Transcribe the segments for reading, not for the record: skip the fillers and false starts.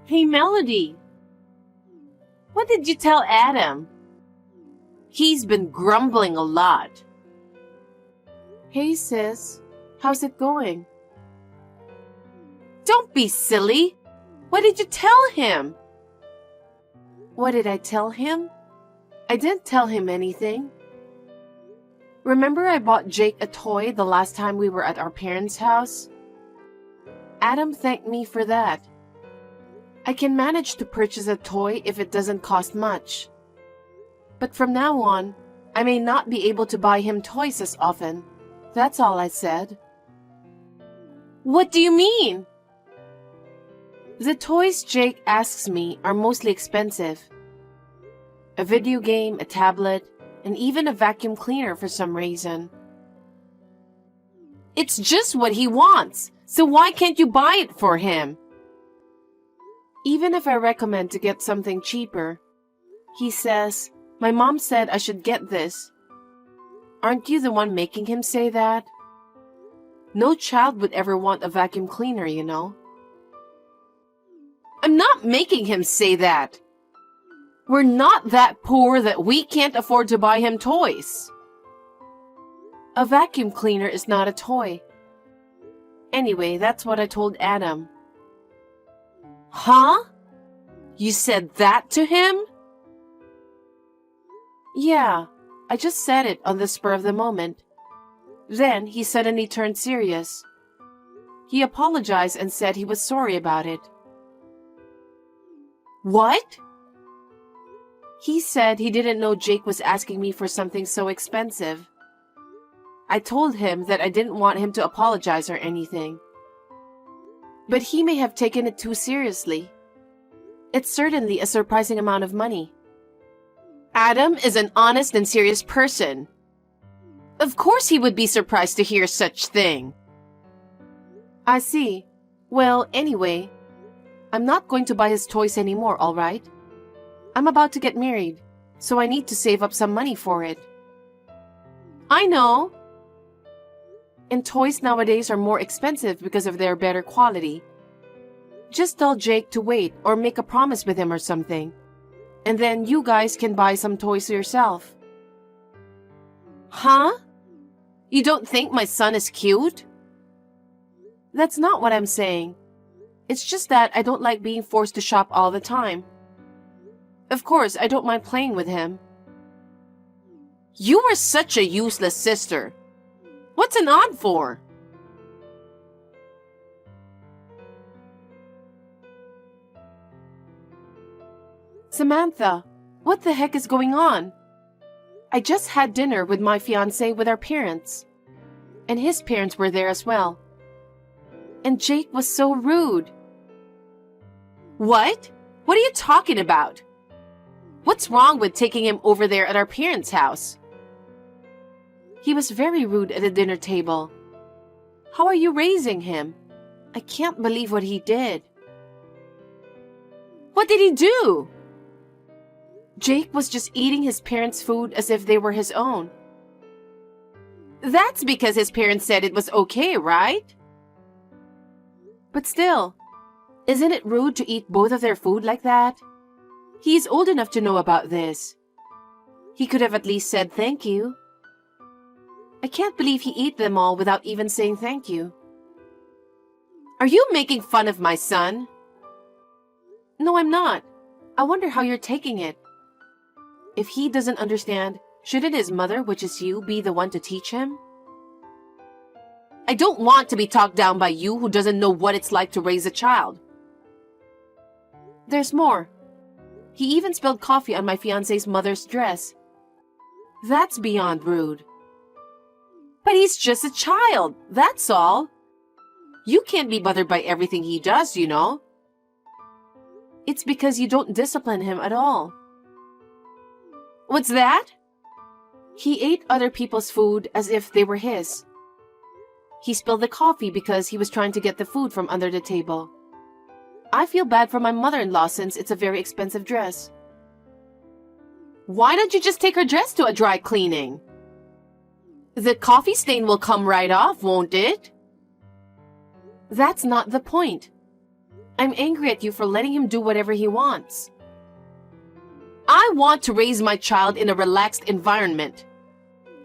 Hey, Melody, what did you tell Adam? He's been grumbling a lot. Hey, sis, how's it going? Don't be silly. What did you tell him? What did I tell him? I didn't tell him anything. Remember I bought Jake a toy the last time we were at our parents' house? Adam thanked me for that. I can manage to purchase a toy if it doesn't cost much. But from now on, I may not be able to buy him toys as often. That's all I said. What do you mean? The toys Jake asks me are mostly expensive. A video game, a tablet, and even a vacuum cleaner for some reason. It's just what he wants, so why can't you buy it for him? Even if I recommend to get something cheaper, he says, "My mom said I should get this." Aren't you the one making him say that? No child would ever want a vacuum cleaner, you know. I'm not making him say that. We're not that poor that we can't afford to buy him toys. A vacuum cleaner is not a toy. Anyway, that's what I told Adam. Huh? You said that to him? Yeah, I just said it on the spur of the moment. Then he suddenly turned serious. He apologized and said he was sorry about it. What? He said he didn't know Jake was asking me for something so expensive. I told him that I didn't want him to apologize or anything. But he may have taken it too seriously. It's certainly a surprising amount of money. Adam is an honest and serious person. Of course he would be surprised to hear such thing. I see. Well, anyway, I'm not going to buy his toys anymore, all right? I'm about to get married, so I need to save up some money for it. I know. And toys nowadays are more expensive because of their better quality. Just tell Jake to wait or make a promise with him or something. And then you guys can buy some toys yourself. Huh? You don't think my son is cute? That's not what I'm saying. It's just that I don't like being forced to shop all the time. Of course, I don't mind playing with him. You are such a useless sister. What's an aunt for? Samantha, what the heck is going on? I just had dinner with my fiancé with our parents. And his parents were there as well. And Jake was so rude. What? What are you talking about? What's wrong with taking him over there at our parents' house? He was very rude at the dinner table. How are you raising him? I can't believe what he did. What did he do? Jake was just eating his parents' food as if they were his own. That's because his parents said it was okay, right? But still, isn't it rude to eat both of their food like that? He's old enough to know about this. He could have at least said thank you. I can't believe he ate them all without even saying thank you. Are you making fun of my son? No, I'm not. I wonder how you're taking it. If he doesn't understand, shouldn't his mother, which is you, be the one to teach him? I don't want to be talked down by you who doesn't know what it's like to raise a child. There's more. He even spilled coffee on my fiancé's mother's dress. That's beyond rude. But he's just a child, that's all. You can't be bothered by everything he does, you know. It's because you don't discipline him at all. What's that? He ate other people's food as if they were his. He spilled the coffee because he was trying to get the food from under the table. I feel bad for my mother-in-law since it's a very expensive dress. Why don't you just take her dress to a dry cleaning? The coffee stain will come right off, won't it? That's not the point. I'm angry at you for letting him do whatever he wants. I want to raise my child in a relaxed environment.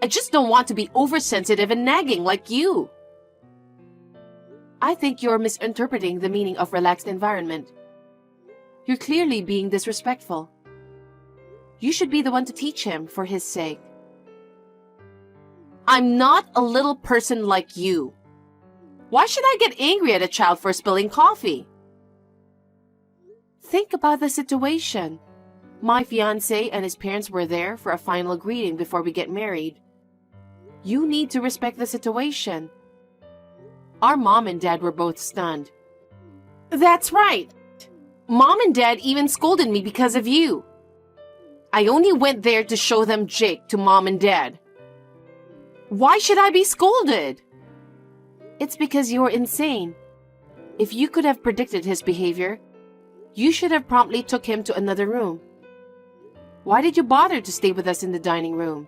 I just don't want to be oversensitive and nagging like you. I think you're misinterpreting the meaning of relaxed environment. You're clearly being disrespectful. You should be the one to teach him for his sake. I'm not a little person like you. Why should I get angry at a child for spilling coffee? Think about the situation. My fiancé and his parents were there for a final greeting before we get married. You need to respect the situation. Our mom and dad were both stunned. That's right. Mom and dad even scolded me because of you. I only went there to show them Jake to mom and dad. Why should I be scolded? It's because you're insane. If you could have predicted his behavior, you should have promptly took him to another room. Why did you bother to stay with us in the dining room?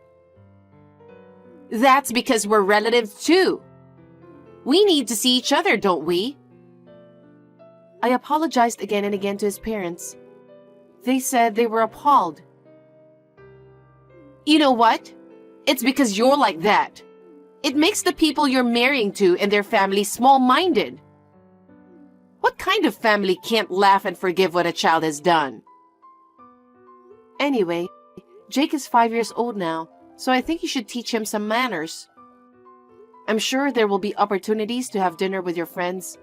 That's because we're relatives too. We need to see each other, don't we? I apologized again and again to his parents. They said they were appalled. You know what? It's because you're like that. It makes the people you're marrying to and their family small-minded. What kind of family can't laugh and forgive what a child has done? Anyway, Jake is 5 years old now, so I think you should teach him some manners. I'm sure there will be opportunities to have dinner with your friends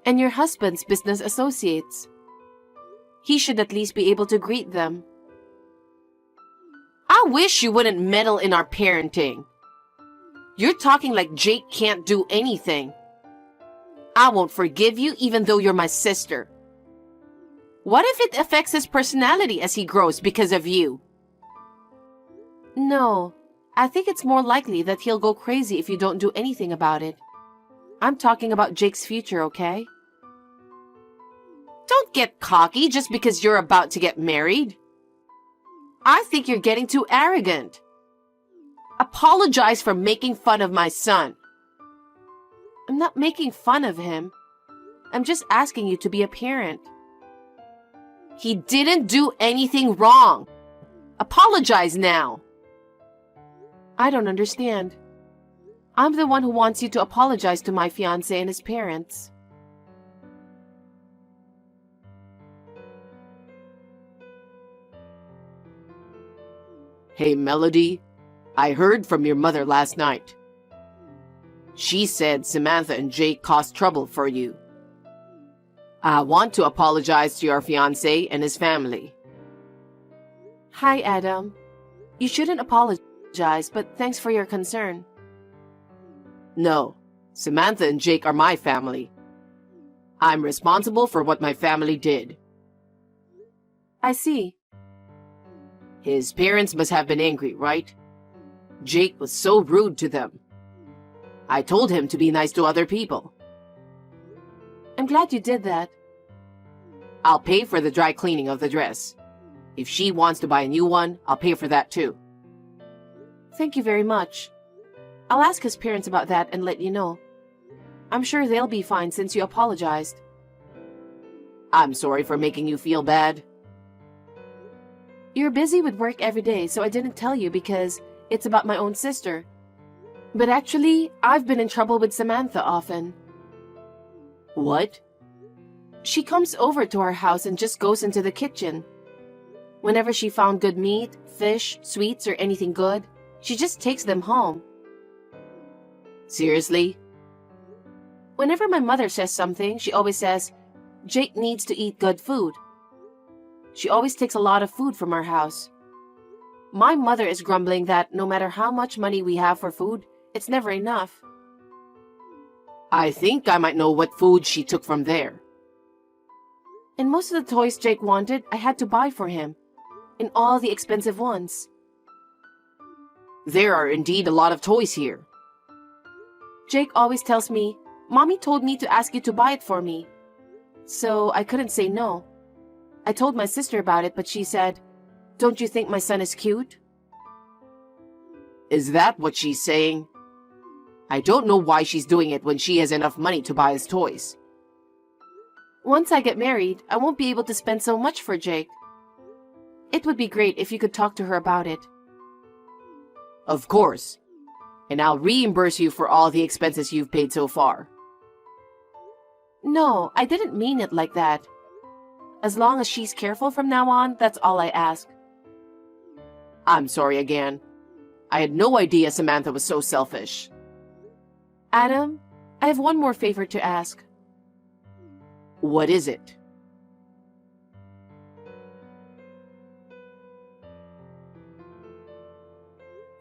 and your husband's business associates. He should at least be able to greet them. I wish you wouldn't meddle in our parenting. You're talking like Jake can't do anything. I won't forgive you even though you're my sister. What if it affects his personality as he grows because of you? No, I think it's more likely that he'll go crazy if you don't do anything about it. I'm talking about Jake's future, okay? Don't get cocky just because you're about to get married. I think you're getting too arrogant. Apologize for making fun of my son. I'm not making fun of him. I'm just asking you to be a parent. He didn't do anything wrong. Apologize now. I don't understand. I'm the one who wants you to apologize to my fiancé and his parents. Hey, Melody, I heard from your mother last night. She said Samantha and Jake caused trouble for you. I want to apologize to your fiancé and his family. Hi, Adam. You shouldn't apologize, but thanks for your concern. No, Samantha and Jake are my family. I'm responsible for what my family did. I see. His parents must have been angry, right? Jake was so rude to them. I told him to be nice to other people. I'm glad you did that. I'll pay for the dry cleaning of the dress. If she wants to buy a new one, I'll pay for that too. Thank you very much. I'll ask his parents about that and let you know. I'm sure they'll be fine since you apologized. I'm sorry for making you feel bad. You're busy with work every day, so I didn't tell you because it's about my own sister. But actually, I've been in trouble with Samantha often. What? She comes over to our house and just goes into the kitchen. Whenever she found good meat, fish, sweets, or anything good, she just takes them home. Seriously? Whenever my mother says something, she always says, Jake needs to eat good food. She always takes a lot of food from our house. My mother is grumbling that no matter how much money we have for food, it's never enough. I think I might know what food she took from there. And most of the toys Jake wanted, I had to buy for him. And all the expensive ones. There are indeed a lot of toys here. Jake always tells me, Mommy told me to ask you to buy it for me. So I couldn't say no. I told my sister about it, but she said, Don't you think my son is cute? Is that what she's saying? I don't know why she's doing it when she has enough money to buy his toys. Once I get married, I won't be able to spend so much for Jake. It would be great if you could talk to her about it. Of course. And I'll reimburse you for all the expenses you've paid so far. No, I didn't mean it like that. As long as she's careful from now on, that's all I ask. I'm sorry again. I had no idea Samantha was so selfish. Adam, I have one more favor to ask. What is it?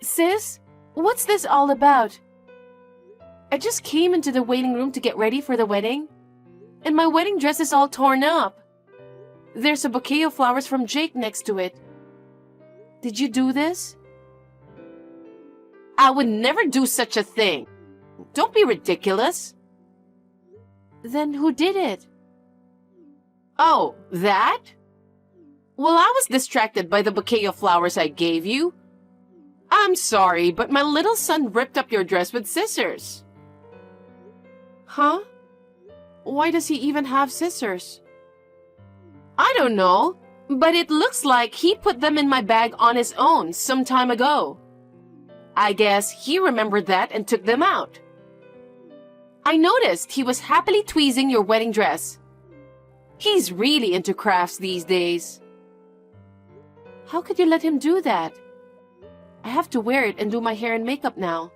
Sis, what's this all about? I just came into the waiting room to get ready for the wedding, and my wedding dress is all torn up. There's a bouquet of flowers from Jake next to it. Did you do this? I would never do such a thing. Don't be ridiculous. Then who did it? Oh, that? Well, I was distracted by the bouquet of flowers I gave you. I'm sorry, but my little son ripped up your dress with scissors. Huh? Why does he even have scissors? I don't know, but it looks like he put them in my bag on his own some time ago. I guess he remembered that and took them out. I noticed he was happily tweezing your wedding dress. He's really into crafts these days. How could you let him do that? I have to wear it and do my hair and makeup now.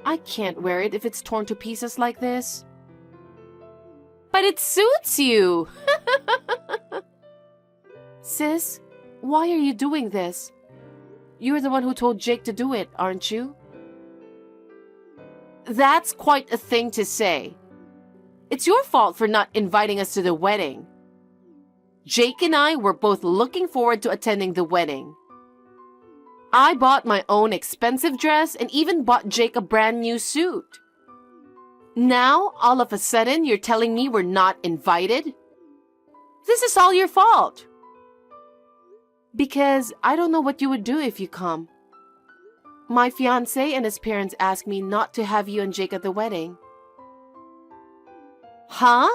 I can't wear it if it's torn to pieces like this. But it suits you. Sis, why are you doing this? You're the one who told Jake to do it, aren't you? That's quite a thing to say. It's your fault for not inviting us to the wedding. Jake and I were both looking forward to attending the wedding. I bought my own expensive dress and even bought Jake a brand new suit. Now, all of a sudden, you're telling me we're not invited? This is all your fault. Because I don't know what you would do if you come. My fiancé and his parents asked me not to have you and Jake at the wedding. Huh?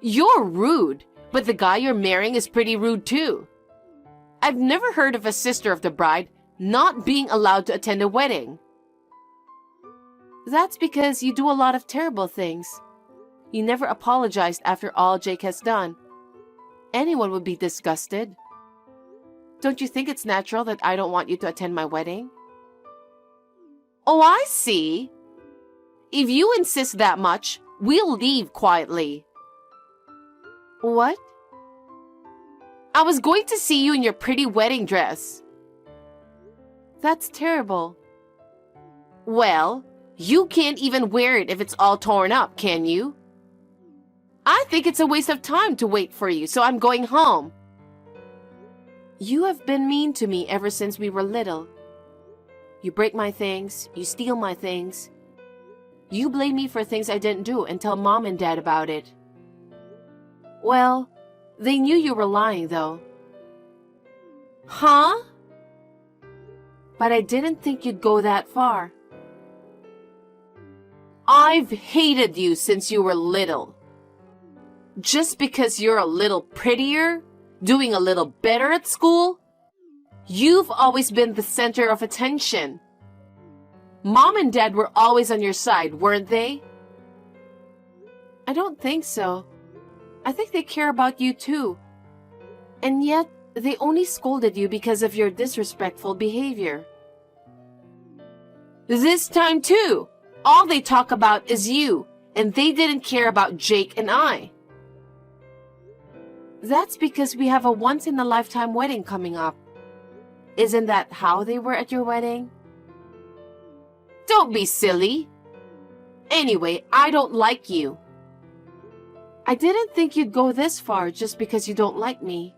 You're rude, but the guy you're marrying is pretty rude too. I've never heard of a sister of the bride not being allowed to attend a wedding. That's because you do a lot of terrible things. You never apologized after all Jake has done. Anyone would be disgusted. Don't you think it's natural that I don't want you to attend my wedding? Oh, I see. If you insist that much, we'll leave quietly. What? I was going to see you in your pretty wedding dress. That's terrible. Well, you can't even wear it if it's all torn up, can you? I think it's a waste of time to wait for you, so I'm going home. You have been mean to me ever since we were little. You break my things, you steal my things. You blame me for things I didn't do and tell Mom and Dad about it. Well, they knew you were lying, though. Huh? But I didn't think you'd go that far. I've hated you since you were little. Just because you're a little prettier, doing a little better at school, you've always been the center of attention. Mom and Dad were always on your side, weren't they? I don't think so. I think they care about you too. And yet, they only scolded you because of your disrespectful behavior. This time too, all they talk about is you, and they didn't care about Jake and I. That's because we have a once-in-a-lifetime wedding coming up. Isn't that how they were at your wedding? Don't be silly. Anyway, I don't like you. I didn't think you'd go this far just because you don't like me.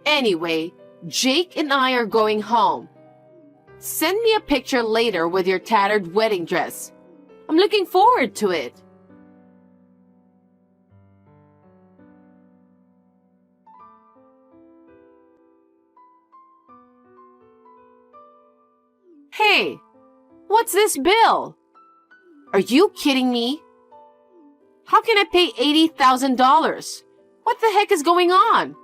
Anyway, Jake and I are going home. Send me a picture later with your tattered wedding dress. I'm looking forward to it. Hey, what's this bill? Are you kidding me? How can I pay $80,000? What the heck is going on?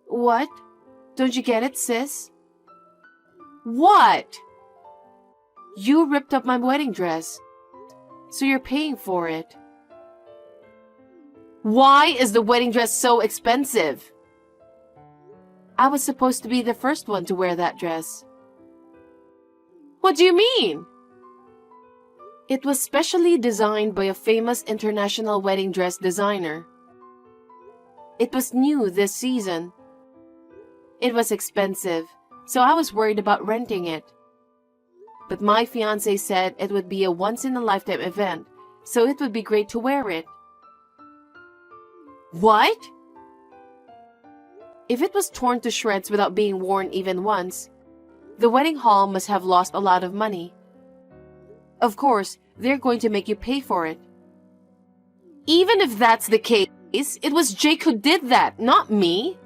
What? Don't you get it, sis? What? You ripped up my wedding dress, so you're paying for it. Why is the wedding dress so expensive? I was supposed to be the first one to wear that dress. What do you mean? It was specially designed by a famous international wedding dress designer. It was new this season. It was expensive, so I was worried about renting it. But my fiancé said it would be a once-in-a-lifetime event, so it would be great to wear it. What? If it was torn to shreds without being worn even once, the wedding hall must have lost a lot of money. Of course, they're going to make you pay for it. Even if that's the case, it was Jake who did that, not me.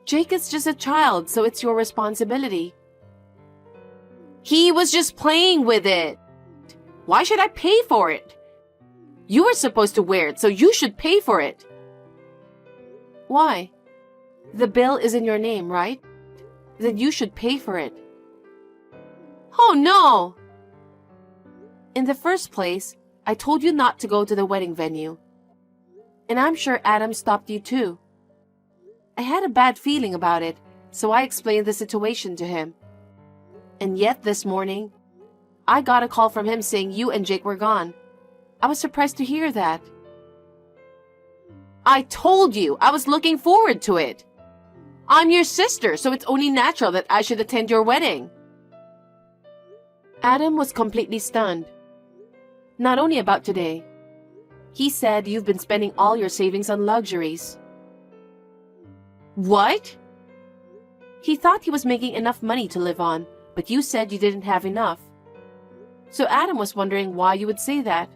Jake is just a child, so it's your responsibility. He was just playing with it. Why should I pay for it? You were supposed to wear it, so you should pay for it. Why? The bill is in your name, right? Then you should pay for it. Oh no! In the first place, I told you not to go to the wedding venue. And I'm sure Adam stopped you too. I had a bad feeling about it, so I explained the situation to him. And yet this morning, I got a call from him saying you and Jake were gone. I was surprised to hear that. I told you I was looking forward to it. I'm your sister, so it's only natural that I should attend your wedding. Adam was completely stunned. Not only about today. He said you've been spending all your savings on luxuries. What? He thought he was making enough money to live on, but you said you didn't have enough. So Adam was wondering why you would say that.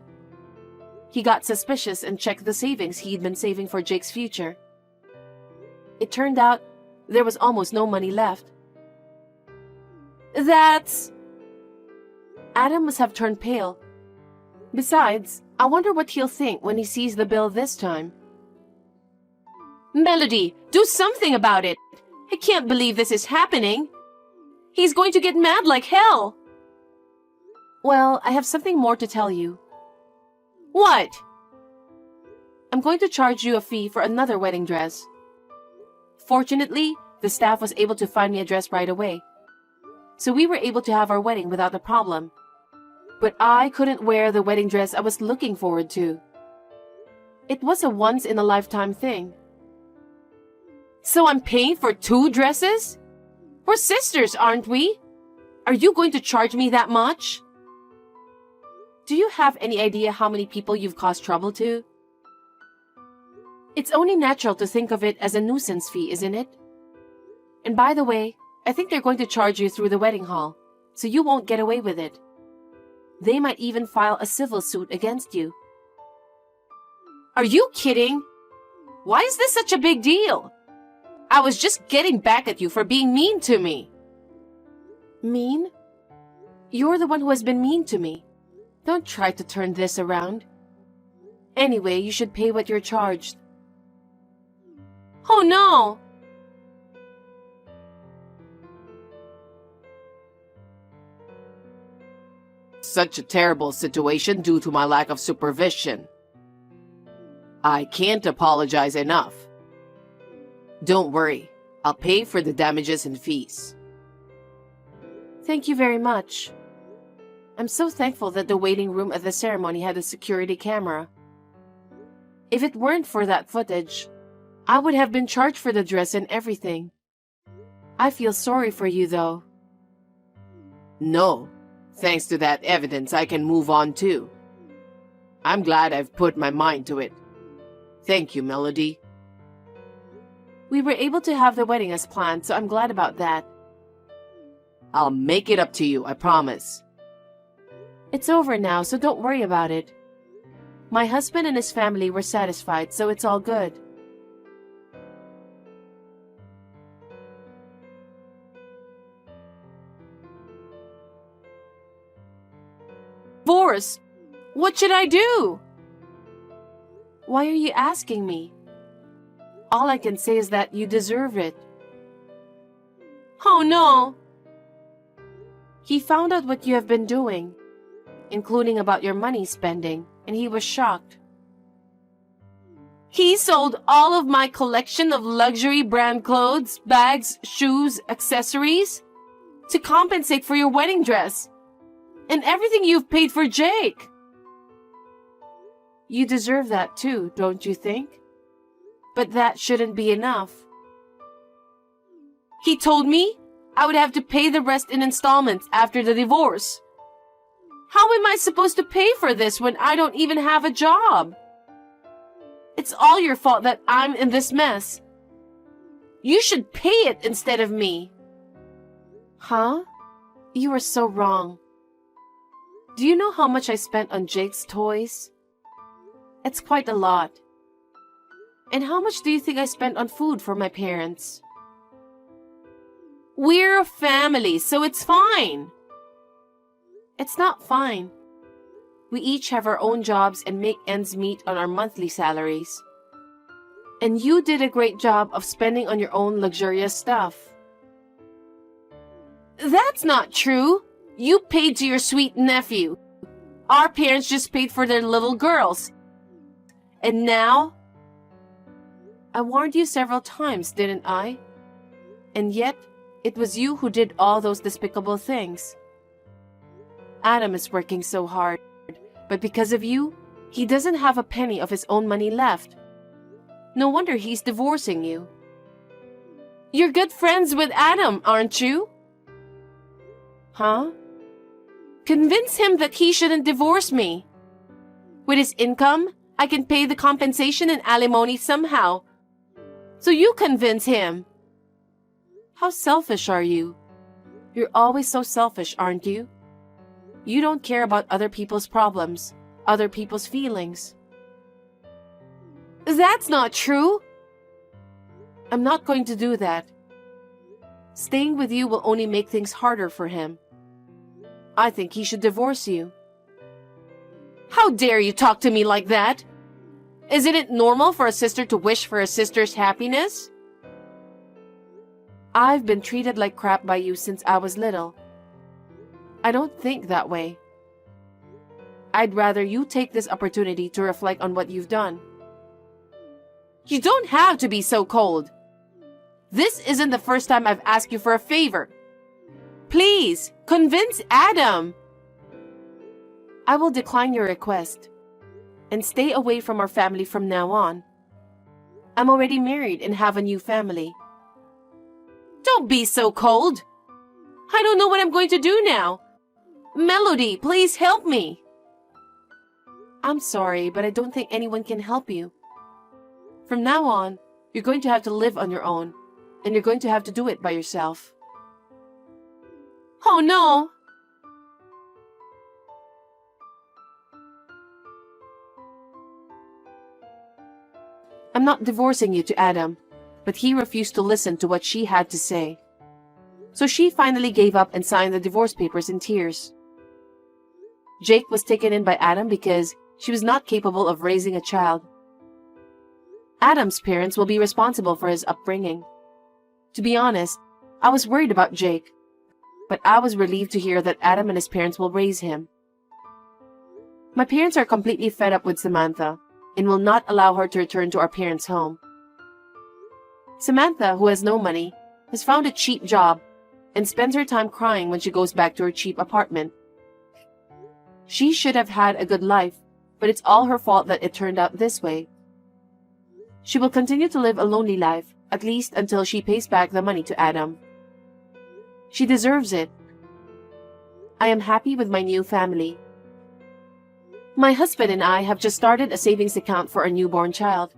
He got suspicious and checked the savings he'd been saving for Jake's future. It turned out there was almost no money left. That's... Adam must have turned pale. Besides, I wonder what he'll think when he sees the bill this time. Melody, do something about it! I can't believe this is happening! He's going to get mad like hell! Well, I have something more to tell you. What? I'm going to charge you a fee for another wedding dress. Fortunately, the staff was able to find me a dress right away. So we were able to have our wedding without a problem. But I couldn't wear the wedding dress I was looking forward to. It was a once-in-a-lifetime thing. So I'm paying for 2 dresses? We're sisters, aren't we? Are you going to charge me that much? Do you have any idea how many people you've caused trouble to? It's only natural to think of it as a nuisance fee, isn't it? And by the way, I think they're going to charge you through the wedding hall, so you won't get away with it. They might even file a civil suit against you. Are you kidding? Why is this such a big deal? I was just getting back at you for being mean to me. Mean? You're the one who has been mean to me. Don't try to turn this around. Anyway, you should pay what you're charged. Oh no! Such a terrible situation due to my lack of supervision. I can't apologize enough. Don't worry, I'll pay for the damages and fees. Thank you very much. I'm so thankful that the waiting room at the ceremony had a security camera. If it weren't for that footage, I would have been charged for the dress and everything. I feel sorry for you, though. No, thanks to that evidence, I can move on too. I'm glad I've put my mind to it. Thank you, Melody. We were able to have the wedding as planned, so I'm glad about that. I'll make it up to you, I promise. It's over now, so don't worry about it. My husband and his family were satisfied, so it's all good. Divorce? What should I do? Why are you asking me? All I can say is that you deserve it. Oh no! He found out what you have been doing, including about your money spending, and he was shocked. He sold all of my collection of luxury brand clothes, bags, shoes, accessories to compensate for your wedding dress and everything you've paid for Jake. You deserve that too, don't you think? But that shouldn't be enough. He told me I would have to pay the rest in installments after the divorce. How am I supposed to pay for this when I don't even have a job? It's all your fault that I'm in this mess. You should pay it instead of me. Huh? You are so wrong. Do you know how much I spent on Jake's toys? It's quite a lot. And how much do you think I spent on food for my parents? We're a family, so it's fine. It's not fine. We each have our own jobs and make ends meet on our monthly salaries. And you did a great job of spending on your own luxurious stuff. That's not true. You paid to your sweet nephew. Our parents just paid for their little girls. And now? I warned you several times, didn't I? And yet, it was you who did all those despicable things. Adam is working so hard, but because of you, he doesn't have a penny of his own money left. No wonder he's divorcing you. You're good friends with Adam, aren't you? Huh? Convince him that he shouldn't divorce me. With his income, I can pay the compensation and alimony somehow. So you convince him. How selfish are you? You're always so selfish, aren't you? You don't care about other people's problems, other people's feelings. That's not true. I'm not going to do that. Staying with you will only make things harder for him. I think he should divorce you. How dare you talk to me like that? Isn't it normal for a sister to wish for a sister's happiness? I've been treated like crap by you since I was little. I don't think that way. I'd rather you take this opportunity to reflect on what you've done. You don't have to be so cold. This isn't the first time I've asked you for a favor. Please, convince Adam. I will decline your request and stay away from our family from now on. I'm already married and have a new family. Don't be so cold. I don't know what I'm going to do now. Melody, please help me. I'm sorry, but I don't think anyone can help you. From now on, you're going to have to live on your own, and you're going to have to do it by yourself. Oh no! I'm not divorcing you to Adam, but he refused to listen to what she had to say. So she finally gave up and signed the divorce papers in tears. Jake was taken in by Adam because she was not capable of raising a child. Adam's parents will be responsible for his upbringing. To be honest, I was worried about Jake, but I was relieved to hear that Adam and his parents will raise him. My parents are completely fed up with Samantha and will not allow her to return to our parents' home. Samantha, who has no money, has found a cheap job and spends her time crying when she goes back to her cheap apartment. She should have had a good life, but it's all her fault that it turned out this way. She will continue to live a lonely life, at least until she pays back the money to Adam. She deserves it. I am happy with my new family. My husband and I have just started a savings account for our newborn child.